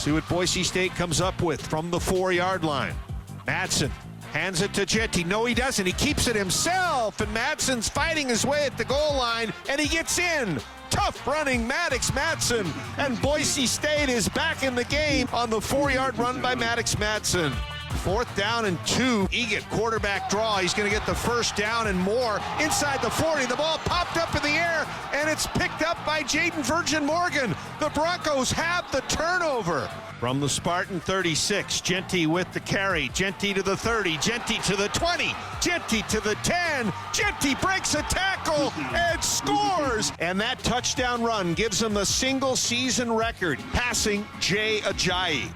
See what Boise State comes up with from the 4-yard line. Matson hands it to Jeanty. No, he doesn't. He keeps it himself, and Matson's fighting his way at the goal line, and he gets in. Tough running Maddux Madsen, and Boise State is back in the game on the 4-yard run by Maddux Madsen. 4th down and 2. Egan, quarterback draw. He's going to get the first down and more. Inside the 40, the ball popped up in the air, and it's picked up by Jaden Virgin Morgan. The Broncos have the turnover. From the Spartan 36, Jeanty with the carry. Jeanty to the 30, Jeanty to the 20, Jeanty to the 10. Jeanty breaks a tackle and scores. And that touchdown run gives him the single season record, passing Jay Ajayi.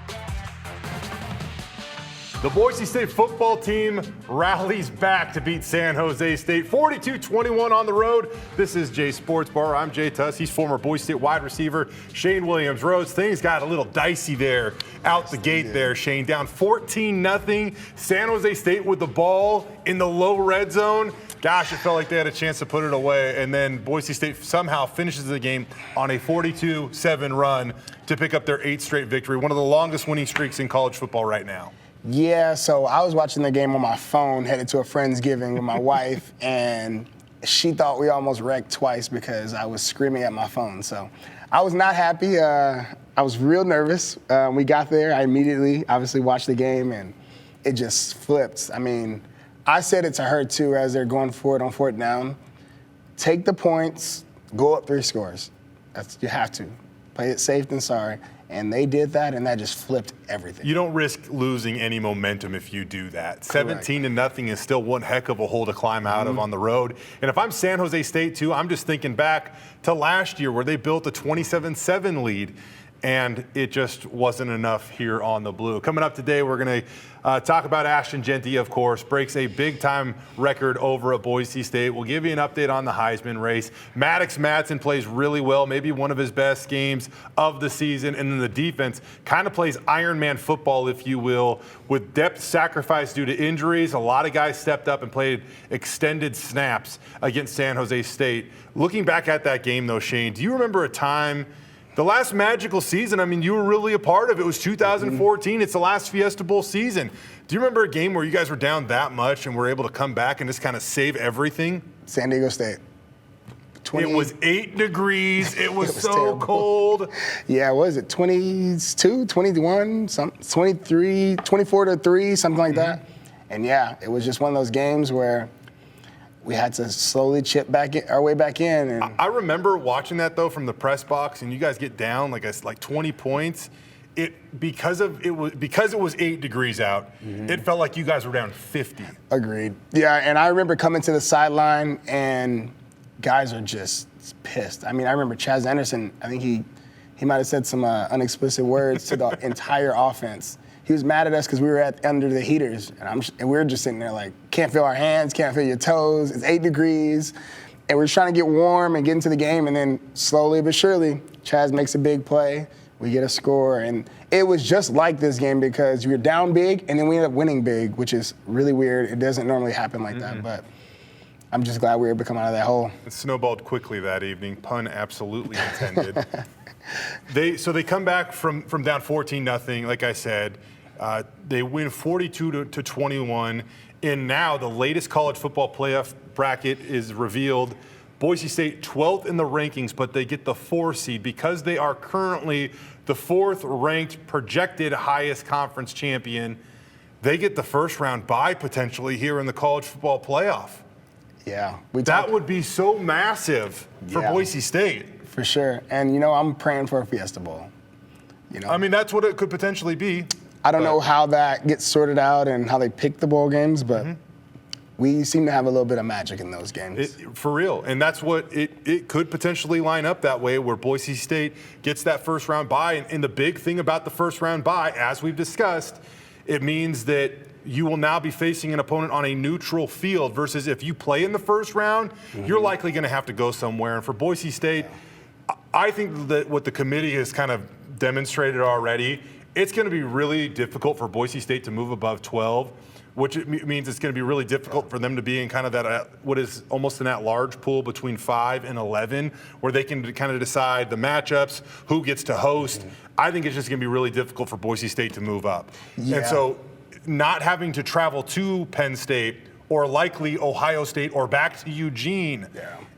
The Boise State football team rallies back to beat San Jose State 42-21 on the road. This is Jay Sports Bar. I'm Jay Tust. He's former Boise State wide receiver Shane Williams-Rhodes. Things got a little dicey there out the gate there, Shane. Down 14-0. San Jose State with the ball in the low red zone. Gosh, it felt like they had a chance to put it away. And then Boise State somehow finishes the game on a 42-7 run to pick up their 8th straight victory. One of the longest winning streaks in college football right now. Yeah, so I was watching the game on my phone, headed to a Friendsgiving with my wife, and she thought we almost wrecked twice because I was screaming at my phone. So I was not happy. I was real nervous. We got there. I immediately, obviously, watched the game, and it just flipped. I mean, I said it to her, too, as they're going for it on 4th down. Take the points, go up 3 scores. You have to. Play it safe than sorry. And they did that, and that just flipped everything. You don't risk losing any momentum if you do that. 17-0 is still one heck of a hole to climb out of on the road. And if I'm San Jose State, too, I'm just thinking back to last year where they built a 27-7 lead, and it just wasn't enough here on the Blue. Coming up today, we're going to talk about Ashton Jeanty, of course, breaks a big-time record over at Boise State. We'll give you an update on the Heisman race. Maddux Madsen plays really well, maybe one of his best games of the season. And then the defense kind of plays ironman football, if you will, with depth sacrifice due to injuries. A lot of guys stepped up and played extended snaps against San Jose State. Looking back at that game, though, Shane, do you remember a time – the last magical season, I mean, you were really a part of it. It was 2014. It's the last Fiesta Bowl season. Do you remember a game where you guys were down that much and were able to come back and just kind of save everything? San Diego State. It was 8 degrees. It was so terrible. cold. Yeah, what is it, 22, 21, 23, 24-3, something like that. And, yeah, it was just one of those games where we had to slowly chip our way back in. And I remember watching that, though, from the press box, and you guys get down like 20 points. Because it was 8 degrees out, it felt like you guys were down 50. Agreed. Yeah, and I remember coming to the sideline, and guys are just pissed. I mean, I remember Chaz Anderson, I think he might have said some unexplicit words to the entire offense. He was mad at us because we were under the heaters, and we were just sitting there like, can't feel our hands, can't feel your toes. It's 8 degrees, and we're trying to get warm and get into the game, and then slowly but surely, Chaz makes a big play. We get a score, and it was just like this game because we were down big, and then we ended up winning big, which is really weird. It doesn't normally happen like that, but I'm just glad we were able to come out of that hole. It snowballed quickly that evening, pun absolutely intended. They come back from down 14-0, like I said. They win 42-21, and now the latest college football playoff bracket is revealed. Boise State 12th in the rankings, but they get the 4 seed because they are currently the 4th ranked projected highest conference champion. They get the first round bye potentially here in the college football playoff. Yeah. That would be so massive for Boise State. For sure. And, I'm praying for a Fiesta Bowl. I mean, that's what it could potentially be. I don't know how that gets sorted out and how they pick the bowl games, but we seem to have a little bit of magic in those games. For real. And that's what it could potentially line up that way, where Boise State gets that first round bye. And the big thing about the first round bye, as we've discussed, it means that you will now be facing an opponent on a neutral field versus if you play in the first round, you're likely going to have to go somewhere. And for Boise State, I think that what the committee has kind of demonstrated already, it's going to be really difficult for Boise State to move above 12. which means it's going to be really difficult for them to be in kind of that what is almost an at-large pool between 5 and 11, where they can kind of decide the matchups, who gets to host. I think it's just going to be really difficult for Boise State to move up. Yeah. And so not having to travel to Penn State or likely Ohio State or back to Eugene,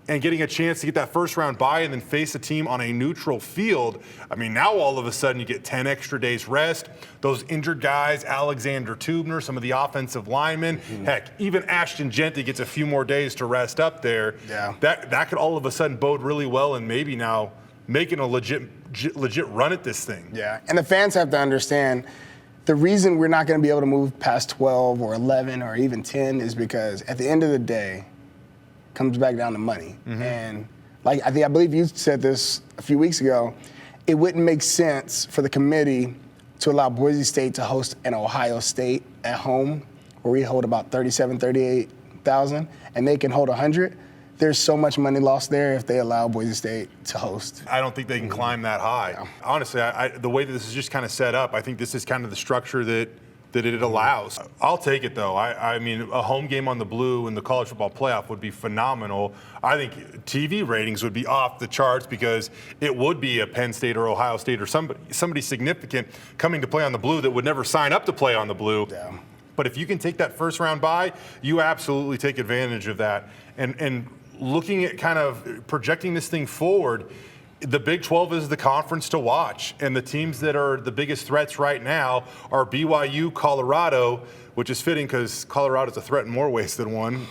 and getting a chance to get that first round bye and then face a team on a neutral field. I mean, now all of a sudden you get 10 extra days rest. Those injured guys, Alexander Tubner, some of the offensive linemen, heck, even Ashton Jeanty gets a few more days to rest up there. Yeah. That could all of a sudden bode really well and maybe now making a legit run at this thing. Yeah, and the fans have to understand the reason we're not going to be able to move past 12 or 11 or even 10 is because at the end of the day, comes back down to money. And like I believe you said this a few weeks ago, it wouldn't make sense for the committee to allow Boise State to host an Ohio State at home where we hold about 38,000 and they can hold 100. There's so much money lost there if they allow Boise State to host. I don't think they can climb that high. No. Honestly, the way that this is just kind of set up, I think this is kind of the structure that it allows. I'll take it, though. I mean, a home game on the Blue in the college football playoff would be phenomenal. I think TV ratings would be off the charts because it would be a Penn State or Ohio State or somebody significant coming to play on the Blue that would never sign up to play on the Blue. Yeah. But if you can take that first round bye, you absolutely take advantage of that. And looking at kind of projecting this thing forward, the Big 12 is the conference to watch, and the teams that are the biggest threats right now are BYU, Colorado, which is fitting because Colorado's a threat in more ways than one.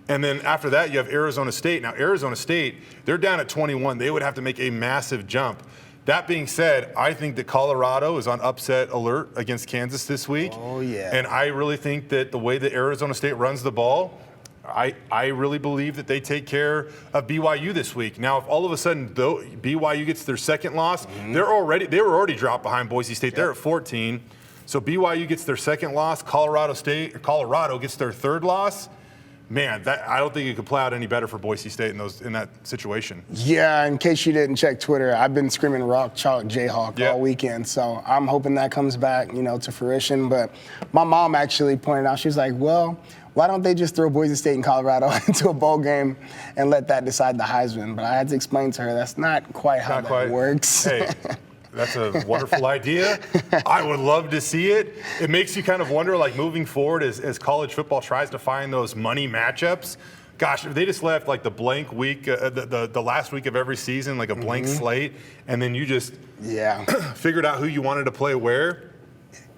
And then after that, you have Arizona State. Now, Arizona State, they're down at 21. They would have to make a massive jump. That being said, I think that Colorado is on upset alert against Kansas this week. Oh, yeah. And I really think that the way that Arizona State runs the ball, I really believe that they take care of BYU this week. Now, if all of a sudden BYU gets their second loss, they were already dropped behind Boise State. They're at 14. So BYU gets their second loss. Colorado gets their third loss. Man, I don't think it could play out any better for Boise State in that situation. Yeah, in case you didn't check Twitter, I've been screaming Rock Chalk Jayhawk all weekend. So I'm hoping that comes back, to fruition. But my mom actually pointed out, she was like, well, why don't they just throw Boise State and Colorado into a bowl game and let that decide the Heisman? But I had to explain to her that's not quite how that works. Hey, that's a wonderful idea. I would love to see it. It makes you kind of wonder, like moving forward as college football tries to find those money matchups. Gosh, if they just left like the blank week, the last week of every season, like a blank slate, and then you just figured out who you wanted to play where,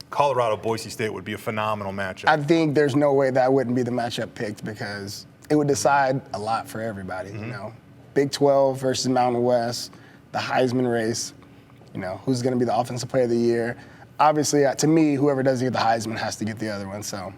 Colorado-Boise State would be a phenomenal matchup. I think there's no way that wouldn't be the matchup picked because it would decide a lot for everybody. Big 12 versus Mountain West, the Heisman race. Who's going to be the offensive player of the year. Obviously, to me, whoever doesn't get the Heisman has to get the other one. So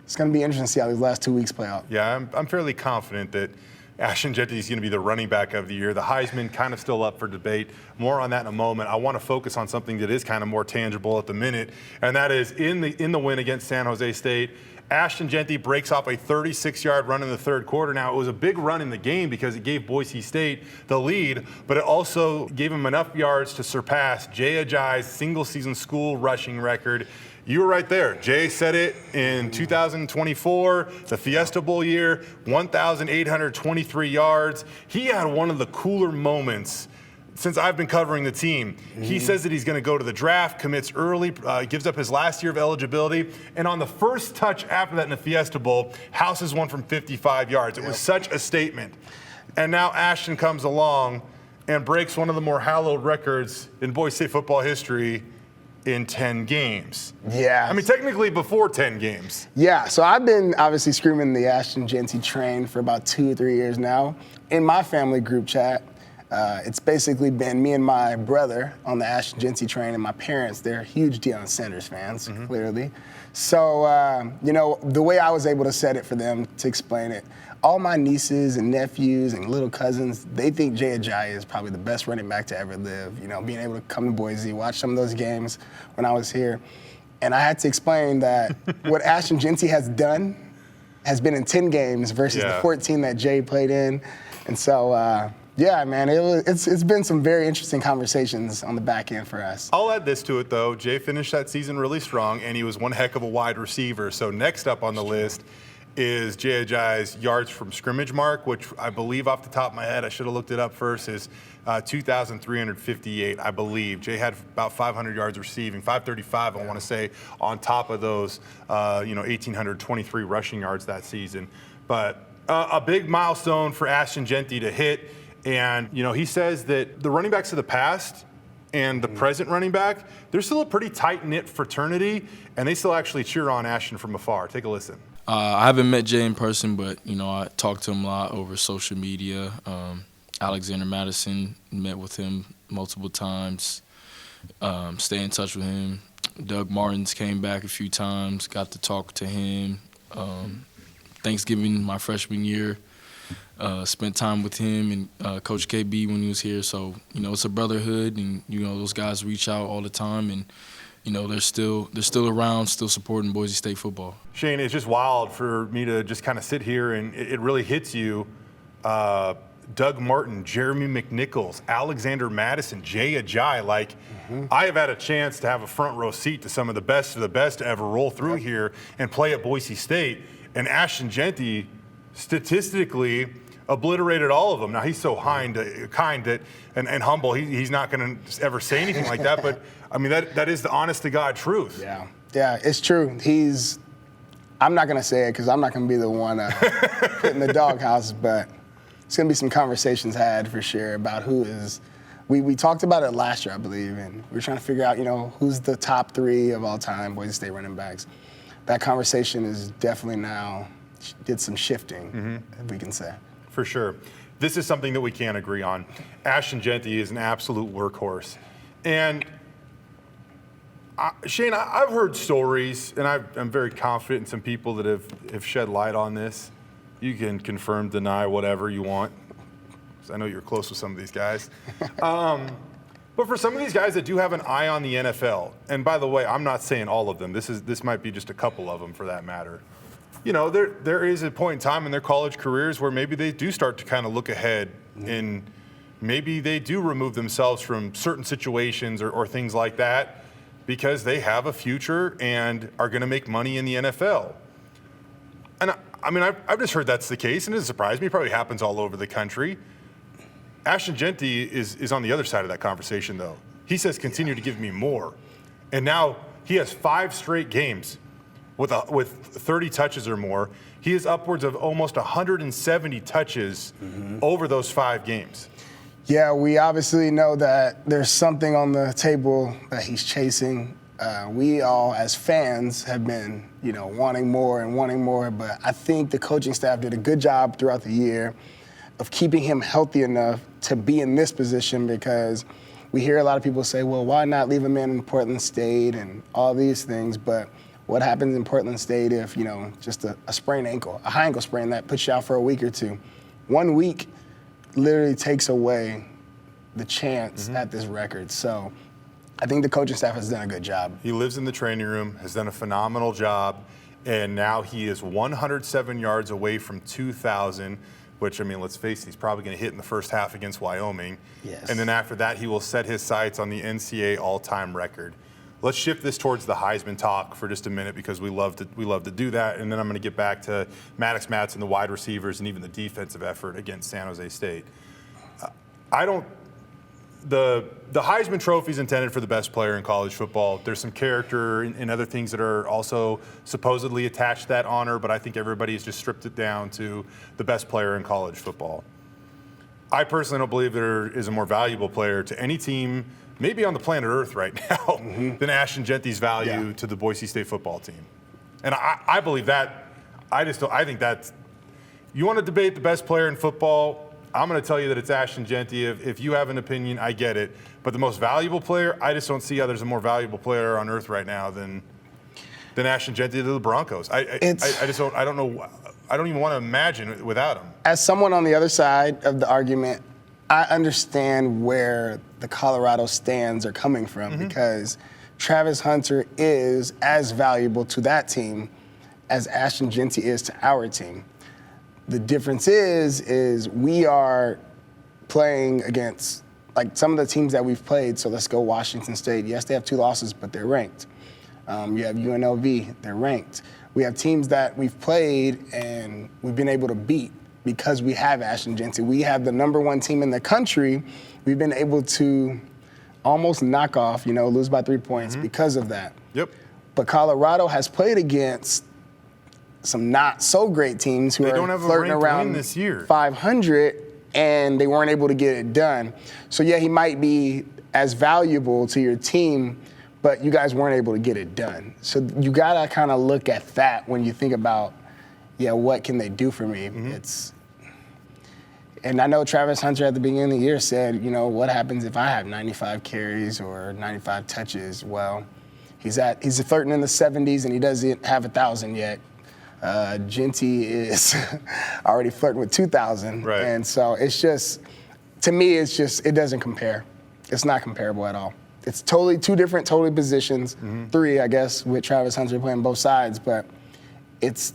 it's going to be interesting to see how these last 2 weeks play out. Yeah, I'm fairly confident that Ashton Jeanty is going to be the running back of the year. The Heisman kind of still up for debate. More on that in a moment. I want to focus on something that is kind of more tangible at the minute, and that is in the win against San Jose State. Ashton Jeanty breaks off a 36-yard run in the third quarter. Now, it was a big run in the game because it gave Boise State the lead, but it also gave him enough yards to surpass Jay Ajayi's single-season school rushing record. You were right there. Jay said it in 2024, the Fiesta Bowl year, 1,823 yards. He had one of the cooler moments since I've been covering the team. He says that he's going to go to the draft, commits early, gives up his last year of eligibility, and on the first touch after that in the Fiesta Bowl, houses one from 55 yards. It was such a statement. And now Ashton comes along and breaks one of the more hallowed records in Boise State football history in 10 games. Yeah. I mean, technically before 10 games. Yeah, so I've been obviously screaming the Ashton Jeanty train for about 2 or 3 years now. In my family group chat, it's basically been me and my brother on the Ashton Jeanty train, and my parents, they're huge Deion Sanders fans, clearly. So, the way I was able to set it for them to explain it, all my nieces and nephews and little cousins, they think Jay Ajayi is probably the best running back to ever live. Being able to come to Boise, watch some of those games when I was here. And I had to explain that what Ashton Jeanty has done has been in 10 games versus the 14 that Jay played in. And so, Yeah, man, it's been some very interesting conversations on the back end for us. I'll add this to it, though. Jay finished that season really strong, and he was one heck of a wide receiver. So next up on the list is Jay Ajayi's yards from scrimmage mark, which I believe off the top of my head, I should have looked it up first, is 2,358, I believe. Jay had about 500 yards receiving, 535, I want to say, on top of those, 1,823 rushing yards that season. But a big milestone for Ashton Jeanty to hit. And, he says that the running backs of the past and the present running back, they're still a pretty tight-knit fraternity, and they still actually cheer on Ashton from afar. Take a listen. I haven't met Jay in person, but, I talked to him a lot over social media. Alexander Madison, met with him multiple times, stay in touch with him. Doug Martins came back a few times, got to talk to him. Thanksgiving, my freshman year, spent time with him and Coach KB when he was here. So, it's a brotherhood, and, those guys reach out all the time, and, they're still around, still supporting Boise State football. Shane, it's just wild for me to just kind of sit here, and it really hits you. Doug Martin, Jeremy McNichols, Alexander Madison, Jay Ajayi. I have had a chance to have a front row seat to some of the best to ever roll through here and play at Boise State. And Ashton Jeanty statistically obliterated all of them. Now, he's so kind that and humble, he's not going to ever say anything like that. But, I mean, that is the honest-to-God truth. Yeah, it's true. I'm not going to say it because I'm not going to be the one put in the doghouse, but it's going to be some conversations had for sure about who is. We talked about it last year, I believe, and we were trying to figure out, who's the top 3 of all time Boise State running backs. That conversation is definitely now did some shifting, if we can say. For sure. This is something that we can't agree on. Ashton Jeanty is an absolute workhorse. And Shane, I've heard stories, and I'm very confident in some people that have shed light on this. You can confirm, deny, whatever you want, because I know you're close with some of these guys. But for some of these guys that do have an eye on the NFL, and by the way, I'm not saying all of them. This might be just a couple of them for that matter. There is a point in time in their college careers where maybe they do start to kind of look ahead, and maybe they do remove themselves from certain situations or things like that because they have a future and are going to make money in the NFL. And I've just heard that's the case, and it doesn't surprise me. It probably happens all over the country. Ashton Jeanty is on the other side of that conversation, though. He says, continue to give me more. And now he has 5 straight games with 30 touches or more. He is upwards of almost 170 touches over those 5 games. Yeah, we obviously know that there's something on the table that he's chasing. We all, as fans, have been, wanting more, but I think the coaching staff did a good job throughout the year of keeping him healthy enough to be in this position, because we hear a lot of people say, well, why not leave him in Portland State and all these things, but what happens in Portland State if, just a sprained ankle, a high ankle sprain that puts you out for a week or two? 1 week literally takes away the chance at this record. So I think the coaching staff has done a good job. He lives in the training room, has done a phenomenal job, and now he is 107 yards away from 2,000, which, let's face it, he's probably going to hit in the first half against Wyoming. Yes. And then after that, he will set his sights on the NCAA all-time record. Let's shift this towards the Heisman talk for just a minute, because we love to do that, and then I'm going to get back to Maddux Madsen, the wide receivers, and even the defensive effort against San Jose State. The Heisman Trophy is intended for the best player in college football. There's some character and other things that are also supposedly attached to that honor, but I think everybody has just stripped it down to the best player in college football. I personally don't believe there is a more valuable player to any team, maybe on the planet Earth right now, than Ashton Jeanty's value to the Boise State football team. And I believe that. I think that's, you want to debate the best player in football, I'm going to tell you that it's Ashton Jeanty. If you have an opinion, I get it. But the most valuable player, I just don't see how there's a more valuable player on earth right now than Ashton Jeanty to the Broncos. I don't know. I don't even want to imagine it without him. As someone on the other side of the argument, I understand where the Colorado stands are coming from, because Travis Hunter is as valuable to that team as Ashton Jeanty is to our team. The difference is we are playing against, like, some of the teams that we've played. So let's go Washington State. Yes, they have 2 losses, but they're ranked. You have UNLV, they're ranked. We have teams that we've played and we've been able to beat because we have Ashton Jeanty. We have the #1 team in the country. We've been able to almost knock off, lose by 3 points because of that. Yep. But Colorado has played against some not so great teams who They are don't have a flirting ranked around win this year. 500, and they weren't able to get it done. So yeah, he might be as valuable to your team, but you guys weren't able to get it done. So you gotta kind of look at that when you think about, what can they do for me? And I know Travis Hunter at the beginning of the year said, what happens if I have 95 carries or 95 touches? Well, he's flirting in the 70s and he doesn't have 1,000 yet. Jeanty is already flirting with 2,000. Right. And so it's just, to me, it doesn't compare. It's not comparable at all. It's totally 2 different positions, 3, I guess, with Travis Hunter playing both sides, but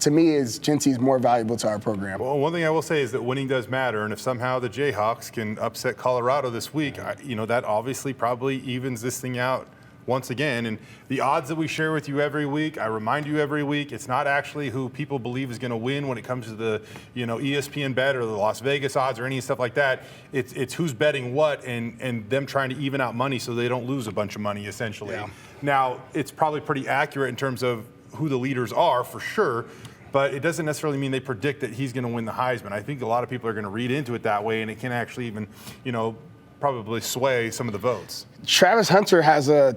to me, Jeanty's more valuable to our program. Well, one thing I will say is that winning does matter, and if somehow the Jayhawks can upset Colorado this week, that obviously probably evens this thing out once again. And the odds that we share with you every week, I remind you every week, it's not actually who people believe is going to win when it comes to the ESPN bet or the Las Vegas odds or any stuff like that. It's who's betting what and them trying to even out money so they don't lose a bunch of money, essentially. Yeah. Now, it's probably pretty accurate in terms of who the leaders are, for sure, but it doesn't necessarily mean they predict that he's going to win the Heisman. I think a lot of people are going to read into it that way, and it can actually even, probably sway some of the votes. Travis Hunter has a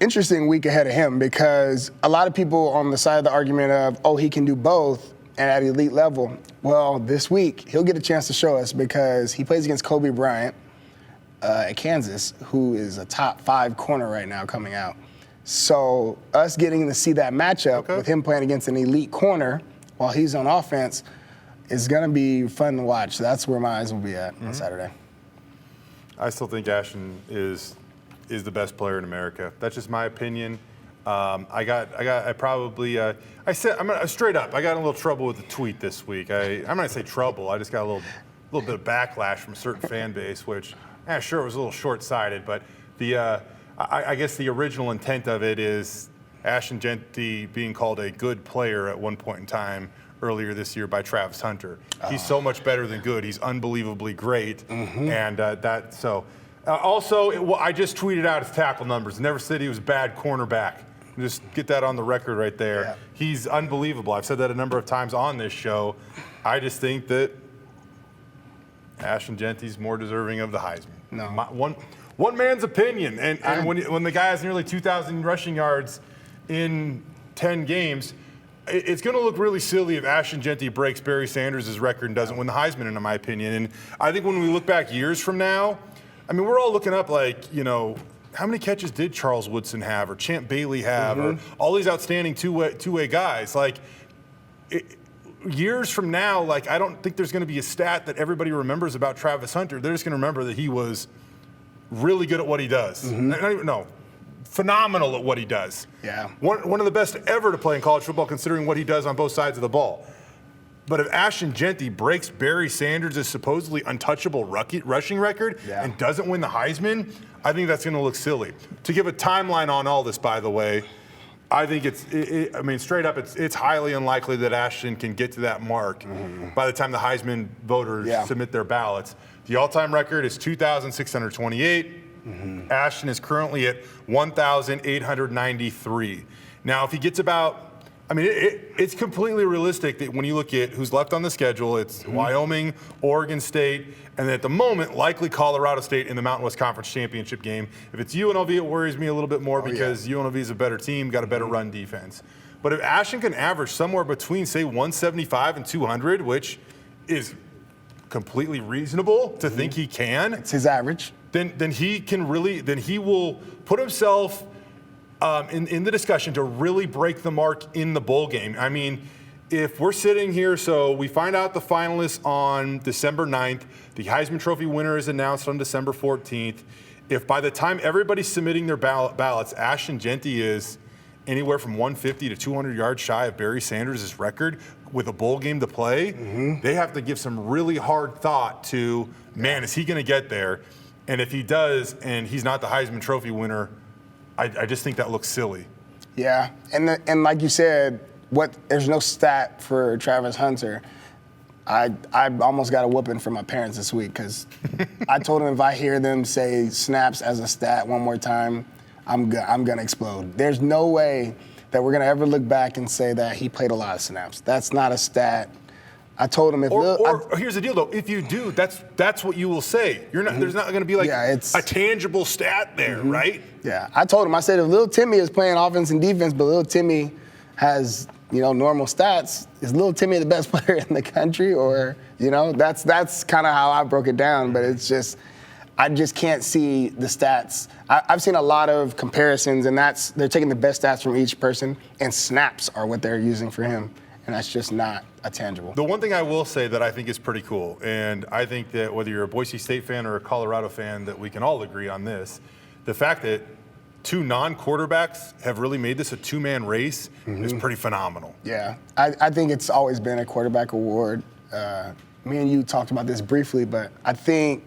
interesting week ahead of him because a lot of people on the side of the argument of, he can do both and at elite level. Well, this week, he'll get a chance to show us because he plays against Kobe Bryant at Kansas, who is a top 5 corner right now coming out. So us getting to see that matchup with him playing against an elite corner while he's on offense is going to be fun to watch. So that's where my eyes will be at on Saturday. I still think Ashton is the best player in America. That's just my opinion. I'm straight up. I got in a little trouble with the tweet this week. I'm not gonna say trouble. I just got a little bit of backlash from a certain fan base, which, sure, it was a little short-sighted, but I guess the original intent of it is Ashton Jeanty being called a good player at one point in time earlier this year by Travis Hunter. He's so much better than good. He's unbelievably great, and also, I just tweeted out his tackle numbers. Never said he was a bad cornerback. Just get that on the record right there. Yeah. He's unbelievable. I've said that a number of times on this show. I just think that Ashton Jeanty's more deserving of the Heisman. No. One man's opinion. And when the guy has nearly 2,000 rushing yards in 10 games, it's going to look really silly if Ashton Jeanty breaks Barry Sanders' record and doesn't win the Heisman, in my opinion. And I think when we look back years from now, we're all looking up how many catches did Charles Woodson have or Champ Bailey have or all these outstanding two-way guys. Years from now, I don't think there's going to be a stat that everybody remembers about Travis Hunter. They're just going to remember that he was really good at what he does. Phenomenal at what he does. Yeah. One of the best ever to play in college football, considering what he does on both sides of the ball. But if Ashton Jeanty breaks Barry Sanders' supposedly untouchable rushing record and doesn't win the Heisman, I think that's going to look silly. To give a timeline on all this, by the way, I think straight up, it's highly unlikely that Ashton can get to that mark by the time the Heisman voters submit their ballots. The all-time record is 2,628. Ashton is currently at 1,893. Now, if he gets about, it's completely realistic that when you look at who's left on the schedule, it's Wyoming, Oregon State, and then at the moment, likely Colorado State in the Mountain West Conference Championship game. If it's UNLV, it worries me a little bit more because UNLV is a better team, got a better run defense. But if Ashton can average somewhere between, say, 175 and 200, which is completely reasonable to think he can. It's his average. Then he will put himself in the discussion to really break the mark in the bowl game. If we're sitting here, so we find out the finalists on December 9th, the Heisman Trophy winner is announced on December 14th. If by the time everybody's submitting their ballots, Ashton Jeanty is anywhere from 150 to 200 yards shy of Barry Sanders' record with a bowl game to play, they have to give some really hard thought to, man, is he going to get there? And if he does, and he's not the Heisman Trophy winner, I just think that looks silly. Yeah, and like you said, there's no stat for Travis Hunter. I almost got a whooping from my parents this week because I told them if I hear them say snaps as a stat one more time, I'm gonna explode. There's no way that we're gonna ever look back and say that he played a lot of snaps. That's not a stat. I told him or here's the deal though, if you do, that's what you will say. You're not there's not gonna be like a tangible stat there, right? Yeah. I told him, I said if Lil Timmy is playing offense and defense, but Lil Timmy has, normal stats, is Lil Timmy the best player in the country? Or, that's kind of how I broke it down, but it's just I just can't see the stats. I've seen a lot of comparisons, and they're taking the best stats from each person, and snaps are what they're using for him, and that's just not a tangible. The one thing I will say that I think is pretty cool, and I think that whether you're a Boise State fan or a Colorado fan, that we can all agree on this, the fact that two non-quarterbacks have really made this a two-man race is pretty phenomenal. Yeah, I think it's always been a quarterback award. Me and you talked about this briefly, but I think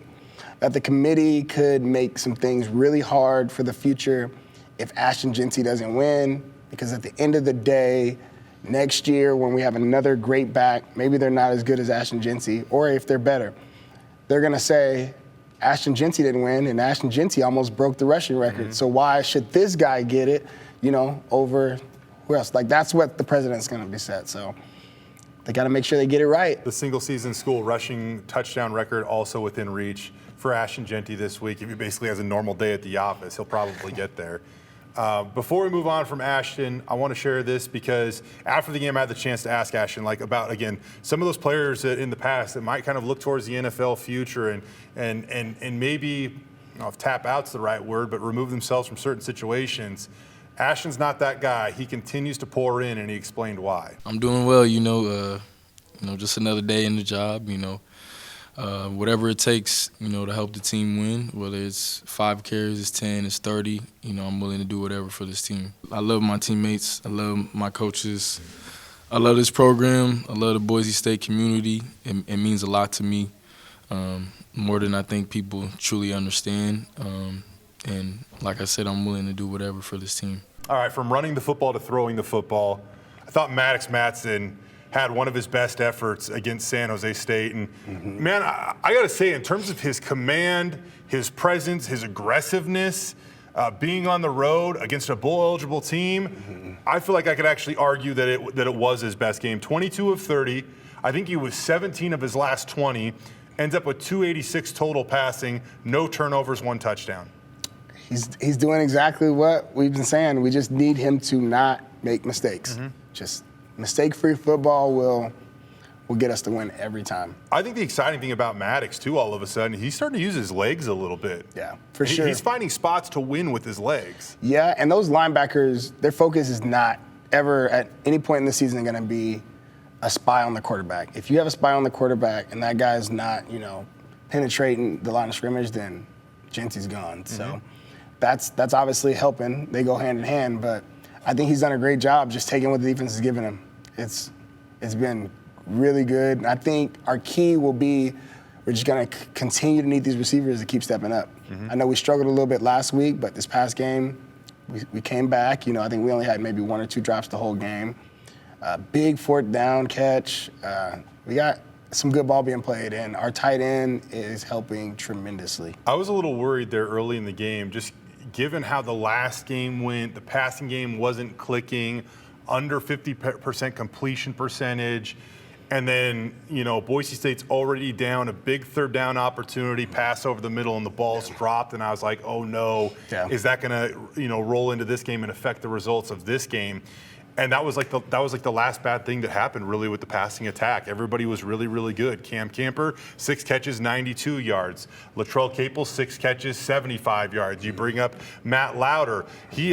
that the committee could make some things really hard for the future if Ashton Jeanty doesn't win, because at the end of the day, next year when we have another great back, maybe they're not as good as Ashton Jeanty, or if they're better, they're gonna say, Ashton Jeanty didn't win, and Ashton Jeanty almost broke the rushing record. So why should this guy get it, over who else? Like, that's what the president's going to be set. So they got to make sure they get it right. The single-season school rushing touchdown record also within reach for Ashton Jeanty this week. If he basically has a normal day at the office, he'll probably get there. Before we move on from Ashton, I want to share this because after the game, I had the chance to ask Ashton about, again, some of those players that in the past that might kind of look towards the NFL future and maybe, I don't know if tap out's the right word, but remove themselves from certain situations. Ashton's not that guy. He continues to pour in, and he explained why. I'm doing well, just another day in the job, whatever it takes, to help the team win, whether it's 5 carries, it's 10, it's 30, I'm willing to do whatever for this team. I love my teammates. I love my coaches. I love this program. I love the Boise State community. It means a lot to me, more than I think people truly understand. And like I said, I'm willing to do whatever for this team. All right, from running the football to throwing the football, I thought Maddux Madsen had one of his best efforts against San Jose State. And, man, I got to say, in terms of his command, his presence, his aggressiveness, being on the road against a bowl-eligible team, I feel like I could actually argue that it was his best game. 22 of 30. I think he was 17 of his last 20. Ends up with 286 total passing, no turnovers, 1 touchdown. He's doing exactly what we've been saying. We just need him to not make mistakes. Just mistake-free football will get us to win every time. I think the exciting thing about Maddux, too, all of a sudden, he's starting to use his legs a little bit. Yeah, for sure. He's finding spots to win with his legs. Yeah, and those linebackers, their focus is not ever at any point in the season going to be a spy on the quarterback. If you have a spy on the quarterback and that guy's not, penetrating the line of scrimmage, then Jeanty's gone. So that's obviously helping. They go hand in hand, but I think he's done a great job just taking what the defense is giving him. It's been really good. And I think our key will be we're just going to continue to need these receivers to keep stepping up. I know we struggled a little bit last week, but this past game, we came back. I think we only had maybe 1 or 2 drops the whole game. Big 4th down catch. We got some good ball being played, and our tight end is helping tremendously. I was a little worried there early in the game, just given how the last game went. The passing game wasn't clicking, under 50% completion percentage. And then, Boise State's already down, a big 3rd down opportunity, pass over the middle, and the ball's dropped. And I was like, oh, no, is that going to, roll into this game and affect the results of this game? And that was like the last bad thing that happened really with the passing attack. Everybody was really, really good. Cam Camper, 6 catches, 92 yards. Latrell Capel, 6 catches, 75 yards. You bring up Matt Lauder. He,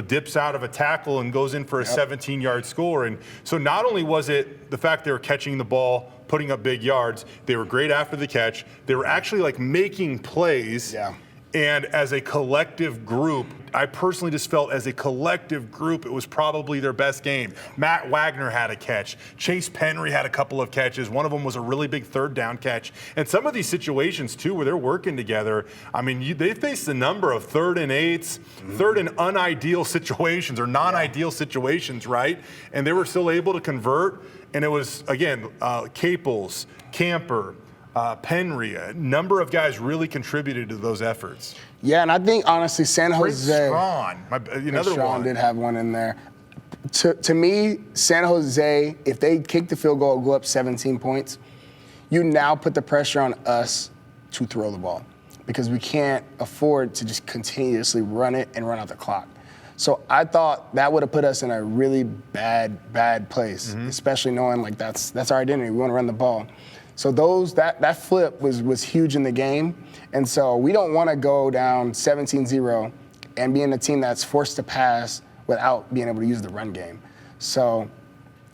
dips out of a tackle and goes in for a 17-yard score. And so not only was it the fact they were catching the ball, putting up big yards, they were great after the catch. They were actually making plays. Yeah. And as a collective group, I personally just felt as a collective group, it was probably their best game. Matt Wagner had a catch. Chase Penry had a couple of catches. One of them was a really big third down catch. And some of these situations, too, where they're working together, I mean, they faced a number of 3rd and 8s, 3rd and unideal situations or non-ideal situations, right? And they were still able to convert. And it was, again, Caples, Camper, Penry, a number of guys really contributed to those efforts. Yeah, and I think, honestly, San Jose. Strawn, another Strawn one. did have one in there. To me, San Jose, if they kick the field goal, go up 17 points, you now put the pressure on us to throw the ball because we can't afford to just continuously run it and run out the clock. So I thought that would have put us in a really bad place, especially knowing like that's our identity. We want to run the ball. So that flip was huge in the game. And so we don't want to go down 17-0 and be in a team that's forced to pass without being able to use the run game. So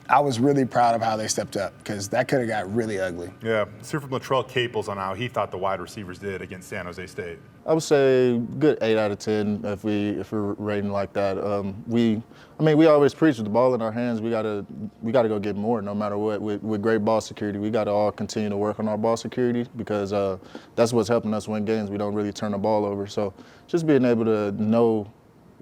I was really proud of how they stepped up because that could have got really ugly. Yeah, let's hear from Latrell Caples on how he thought the wide receivers did against San Jose State. I would say good 8 out of 10 if we're rating like that. We always preach with the ball in our hands. We gotta go get more no matter what. With great ball security, we gotta all continue to work on our ball security because that's what's helping us win games. We don't really turn the ball over. So just being able to know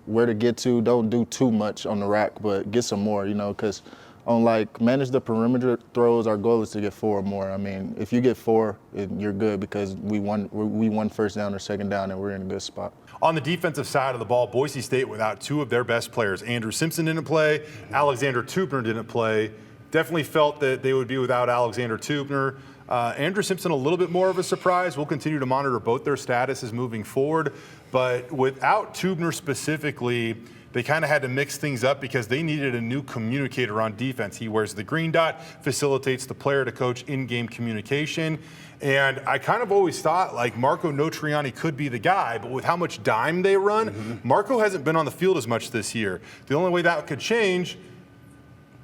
where to get to, don't do too much on the rack, but get some more, because on manage the perimeter throws, our goal is to get 4 or more. I mean, if you get 4, you're good because we won first down or second down and we're in a good spot. On the defensive side of the ball, Boise State without 2 of their best players. Andrew Simpson didn't play, Alexander Tubner didn't play. Definitely felt that they would be without Alexander Tubner. Andrew Simpson a little bit more of a surprise. We'll continue to monitor both their statuses moving forward. But without Tubner specifically, they kind of had to mix things up because they needed a new communicator on defense. He wears the green dot, facilitates the player to coach in-game communication. And I kind of always thought Marco Notriani could be the guy, but with how much dime they run, Marco hasn't been on the field as much this year. The only way that could change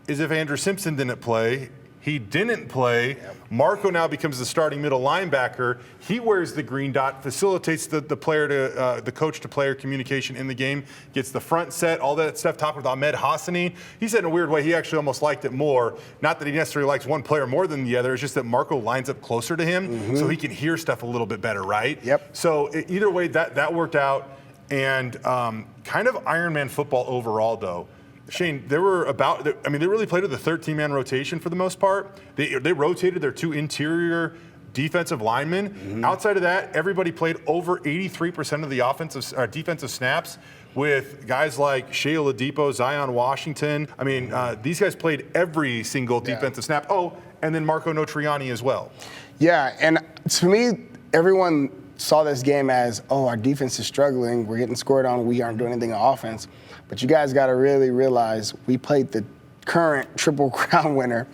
is if Andrew Simpson didn't play. He didn't play. Marco now becomes the starting middle linebacker. He wears the green dot, facilitates the player to the coach to player communication in the game, gets the front set, all that stuff. Talking with Ahmed Hassani, he said in a weird way he actually almost liked it more. Not that he necessarily likes one player more than the other. It's just that Marco lines up closer to him, so he can hear stuff a little bit better, right? Yep. So either way, that worked out, and kind of Ironman football overall, though. Shane, they really played with a 13-man rotation for the most part. They rotated their 2 interior defensive linemen. Outside of that, everybody played over 83% of the defensive snaps with guys like Shea Oladipo, Zion Washington. These guys played every single defensive snap. Oh, and then Marco Notriani as well. Yeah, and to me, everyone saw this game as, our defense is struggling. We're getting scored on. We aren't doing anything on offense. But you guys got to really realize we played the current Triple Crown winner.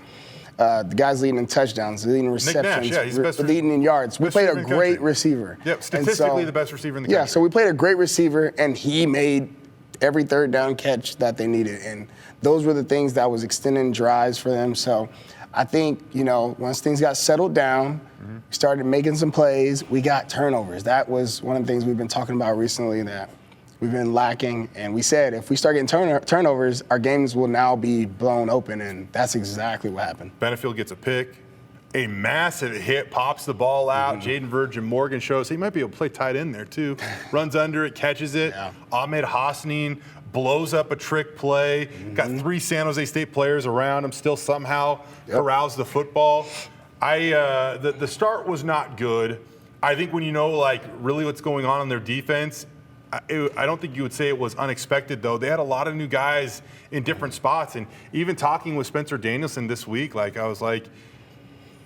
The guy's leading in touchdowns, leading in receptions, leading in yards. We played a great receiver. Yep, statistically the best receiver in the country. Yeah, so we played a great receiver, and he made every third down catch that they needed. And those were the things that was extending drives for them. So I think, once things got settled down, we started making some plays, we got turnovers. That was one of the things we've been talking about recently that we've been lacking. And we said if we start getting turnovers, our games will now be blown open, and that's exactly what happened. Benefield gets a pick. A massive hit, pops the ball out. Jaden Virgin Morgan shows he might be able to play tight end there, too. Runs under it, catches it. Yeah. Ahmed Hassani blows up a trick play. Got 3 San Jose State players around him, still somehow corrals the football. The start was not good. I think when you know, really what's going on their defense, I don't think you would say it was unexpected, though. They had a lot of new guys in different spots. And even talking with Spencer Danielson this week, I was like,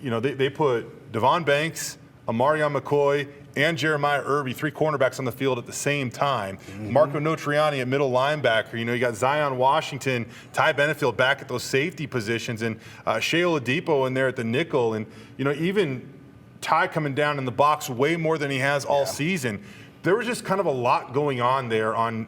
they put Devon Banks, Amarion McCoy, and Jeremiah Irby, 3 cornerbacks on the field at the same time. Marco Notriani at middle linebacker. You got Zion Washington, Ty Benefield back at those safety positions, and Shea Oladipo in there at the nickel. And, even Ty coming down in the box way more than he has all season. There was just kind of a lot going on there on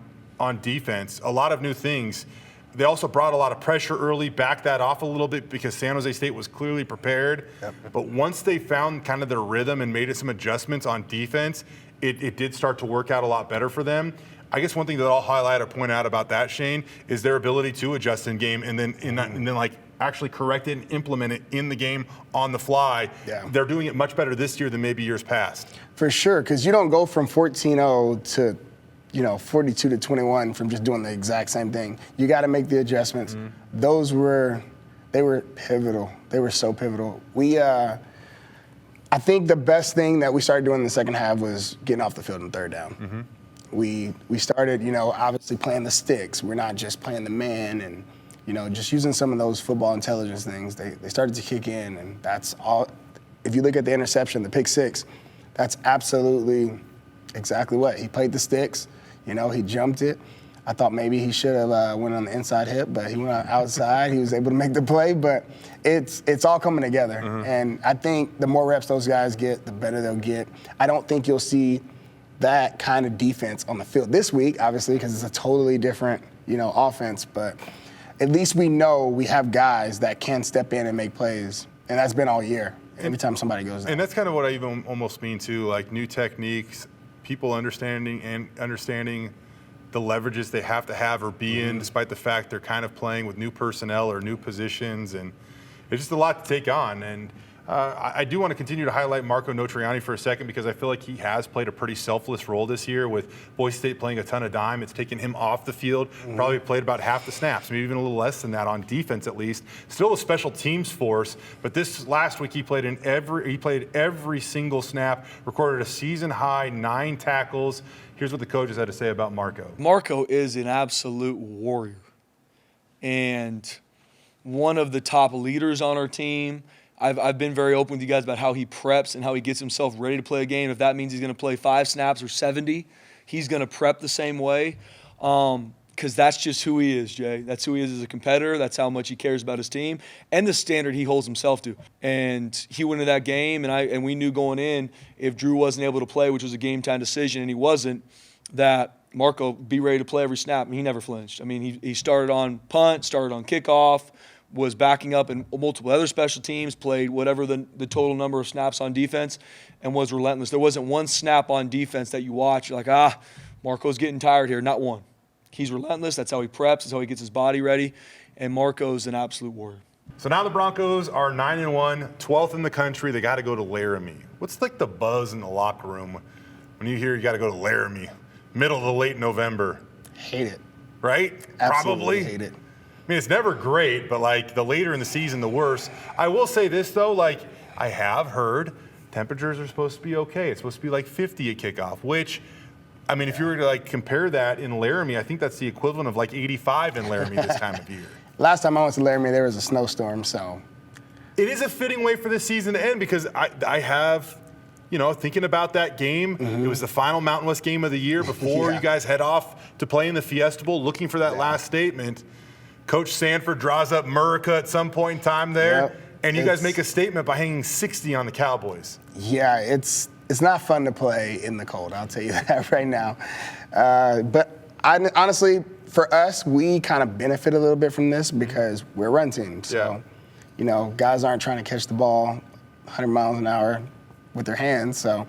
defense, a lot of new things. They also brought a lot of pressure early, backed that off a little bit because San Jose State was clearly prepared. Yep. But once they found kind of their rhythm and made some adjustments on defense, it did start to work out a lot better for them. I guess one thing that I'll highlight or point out about that, Shane, is their ability to adjust in game and then like actually correct it and implement it in the game on the fly. Yeah. They're doing it much better this year than maybe years past. For sure, because you don't go from 14-0 to 42-21 from just doing the exact same thing. You got to make the adjustments. Mm-hmm. They were pivotal. They were so pivotal. I think the best thing that we started doing in the second half was getting off the field in third down. Mm-hmm. We started, obviously playing the sticks. We're not just playing the man and, just using some of those football intelligence things. They started to kick in, and that's all. If you look at the interception, the pick six, that's absolutely exactly what. He played the sticks. He jumped it. I thought maybe he should have went on the inside hip, but he went outside. He was able to make the play, but it's all coming together. Mm-hmm. And I think the more reps those guys get, the better they'll get. I don't think you'll see that kind of defense on the field this week, obviously, because it's a totally different, offense. But at least we know we have guys that can step in and make plays, and that's been all year. Every time somebody goes down. And that's kind of what I even almost mean too, like new techniques, people understanding the leverages they have to have or be in, despite the fact they're kind of playing with new personnel or new positions, and it's just a lot to take on. And I do want to continue to highlight Marco Notriani for a second because I feel like he has played a pretty selfless role this year with Boise State playing a ton of dime. It's taken him off the field, probably played about half the snaps, maybe even a little less than that on defense at least. Still a special teams force, but this last week he played every single snap, recorded a season-high 9 tackles. Here's what the coaches had to say about Marco. Marco is an absolute warrior and one of the top leaders on our team. I've been very open with you guys about how he preps and how he gets himself ready to play a game. If that means he's going to play 5 snaps or 70, he's going to prep the same way because that's just who he is, Jay. That's who he is as a competitor. That's how much he cares about his team and the standard he holds himself to. And he went into that game, and we knew going in, if Drew wasn't able to play, which was a game-time decision, and he wasn't, that Marco be ready to play every snap. And he never flinched. I mean, he started on punt, started on kickoff, was backing up in multiple other special teams, played whatever the total number of snaps on defense, and was relentless. There wasn't one snap on defense that you watch, you're like, Marco's getting tired here. Not one. He's relentless. That's how he preps. That's how he gets his body ready. And Marco's an absolute warrior. So now the Broncos are 9-1, 12th in the country. They got to go to Laramie. What's like the buzz in the locker room when you hear you got to go to Laramie, middle to late November? Hate it. Right? Absolutely Probably. Hate it. I mean, it's never great, but like the later in the season, the worse. I will say this though, like I have heard temperatures are supposed to be okay. It's supposed to be like 50 at kickoff, which, I mean, if you were to like compare that in Laramie, I think that's the equivalent of like 85 in Laramie this time of year. Last time I went to Laramie, there was a snowstorm, so. It is a fitting way for this season to end because I have, thinking about that game, it was the final Mountain West game of the year before you guys head off to play in the Fiesta Bowl, looking for that last statement. Coach Sanford draws up Murica at some point in time there, and you guys make a statement by hanging 60 on the Cowboys. Yeah, it's not fun to play in the cold, I'll tell you that right now. But honestly, for us, we kind of benefit a little bit from this because we're a run team. So, guys aren't trying to catch the ball 100 miles an hour with their hands. So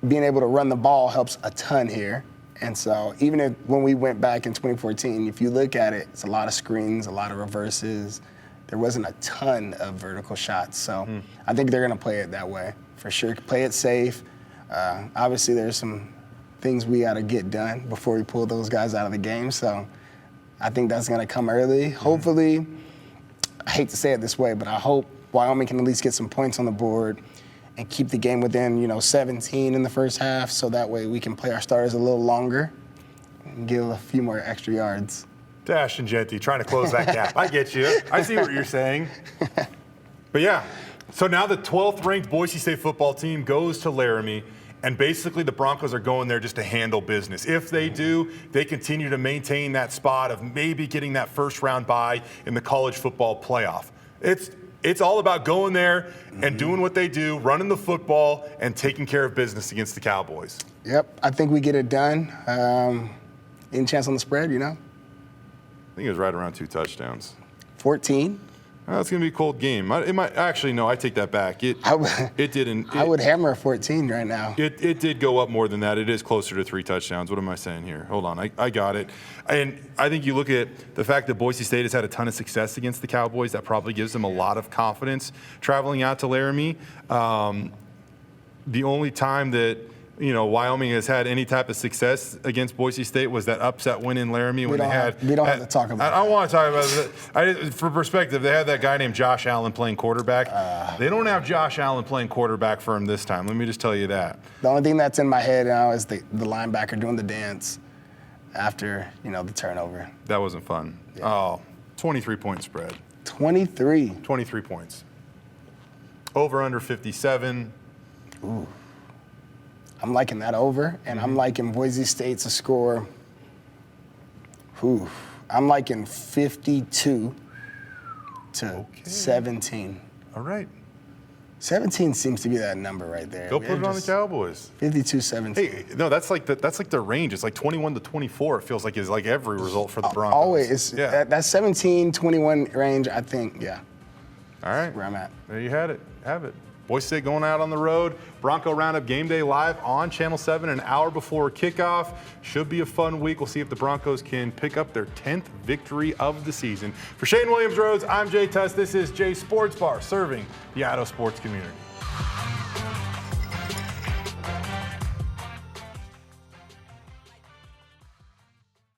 being able to run the ball helps a ton here. And so even when we went back in 2014, if you look at it, it's a lot of screens, a lot of reverses. There wasn't a ton of vertical shots. So I think they're going to play it that way for sure. Play it safe. Obviously, there's some things we got to get done before we pull those guys out of the game. So I think that's going to come early. Hopefully, I hate to say it this way, but I hope Wyoming can at least get some points on the board and keep the game within, 17 in the first half, so that way we can play our starters a little longer and give a few more extra yards. To Ashton Jeanty, trying to close that gap. I get you. I see what you're saying. But yeah, so now the 12th ranked Boise State football team goes to Laramie, and basically the Broncos are going there just to handle business. If they do, they continue to maintain that spot of maybe getting that first round bye in the college football playoff. It's all about going there and doing what they do, running the football, and taking care of business against the Cowboys. Yep, I think we get it done. Any chance on the spread, I think it was right around 2 touchdowns. 14? It's going to be a cold game. It might actually, no, I take that back. It didn't. I would hammer a 14 right now. It did go up more than that. It is closer to 3 touchdowns. What am I saying here? Hold on. I got it. And I think you look at the fact that Boise State has had a ton of success against the Cowboys. That probably gives them a lot of confidence traveling out to Laramie. The only time that Wyoming has had any type of success against Boise State was that upset win in Laramie when we don't have to talk about it. I don't want to talk about it. For perspective, they had that guy named Josh Allen playing quarterback. They don't have Josh Allen playing quarterback for him this time. Let me just tell you that. The only thing that's in my head now is the linebacker doing the dance after, the turnover. That wasn't fun. Yeah. Oh, 23-point spread. 23. 23 points. Over under 57. Ooh. I'm liking that over, and I'm liking Boise State to score. I'm liking 52 to 17. All right. 17 seems to be that number right there. Go put it on the Cowboys. 52-17. Hey, no, that's like the range. It's like 21 to 24. It feels like is like every result for the Broncos. Always. Yeah. That 17-21 range, I think, yeah. All right. Where I'm at. There you had it. Have it. Boise State going out on the road. Bronco Roundup Game Day live on Channel 7 an hour before kickoff. Should be a fun week. We'll see if the Broncos can pick up their 10th victory of the season. For Shane Williams-Rhodes, I'm Jay Tust. This is Jay Sports Bar, serving the Idaho sports community.